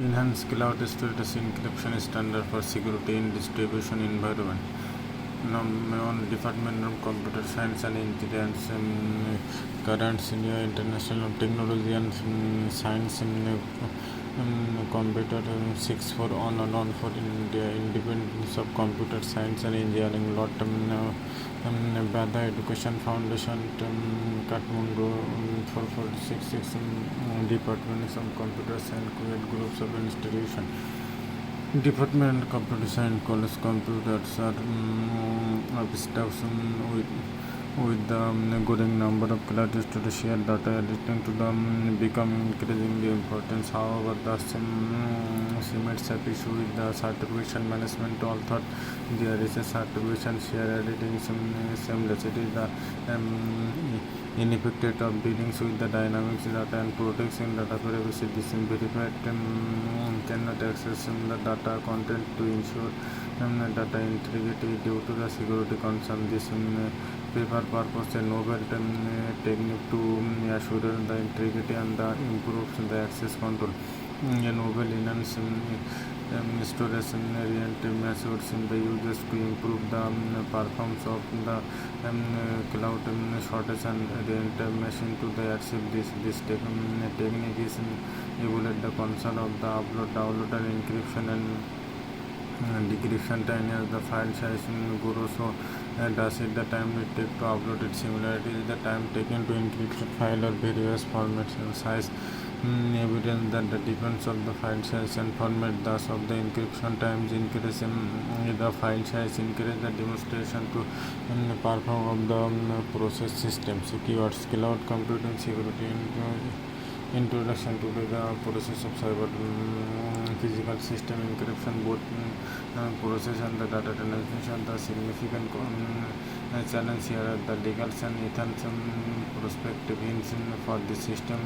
Enhanced cloud storage encryption standard for security in distribution environment. On Department of Computer Science and Engineering, current senior international technology and science computer 6 for on for India independence of computer science and engineering lot Bada Education Foundation Kathmandu 4466 Department of Computer Science create groups of institution. Department of Computer Science college computers are staffs with the growing number of classes to share data addition to them become increasingly important. However, the cements up issue with the certification management although there is a certification share editing seamless. It is the ineffective of dealing with the dynamics data and protecting data privacy. This verified cannot access the data content to ensure data integrity due to the security concern. This paper purpose a novel technique to assure the integrity and the improves the access control. A novel enhance storage real-time methods in the users to improve the performance of the cloud shortage and real-time machine to the achieve this technique is evaluate the concern of the download and encryption and decryption time as the file size grows. So does it the time it take to upload it. Similarity is the time taken to encrypt a file or various formats and size. Evidence that the difference of the file size and format thus of the encryption times increase the file size increase the demonstration to perform of the process systems. Keywords cloud computing security introduction to the process of cyber physical system encryption both process and the data transmission. The significant challenge here are the legal and ethics perspective hints for the system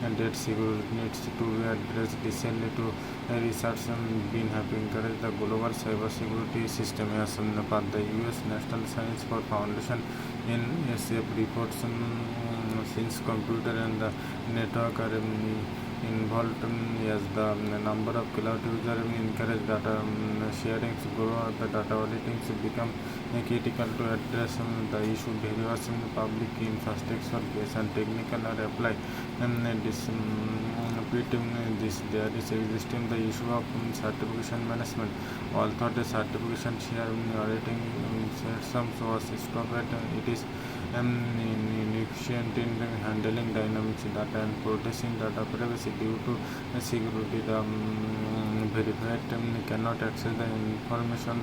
and that security needs to be addressed decently to research been having encouraged the global cyber security system as per the US National Science for Foundation in SF reports since computer and the network are involved as the number of cloud users encourage data sharing to grow, the data auditing to become critical to address the issue. Various public infrastructure based and technical are applied and this there is existing the issue of certification management. Although the certification share auditing systems was stopped, it is inefficient in handling dynamics data and protecting data privacy due to security. The verified cannot access the information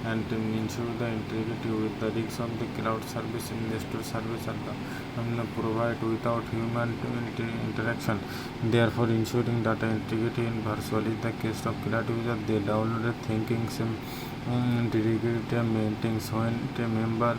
and ensure the integrity with the risks of the cloud service investor service are provided without human interaction. Therefore, ensuring data integrity in virtually the case of cloud user they downloaded thinking integrity maintains when a member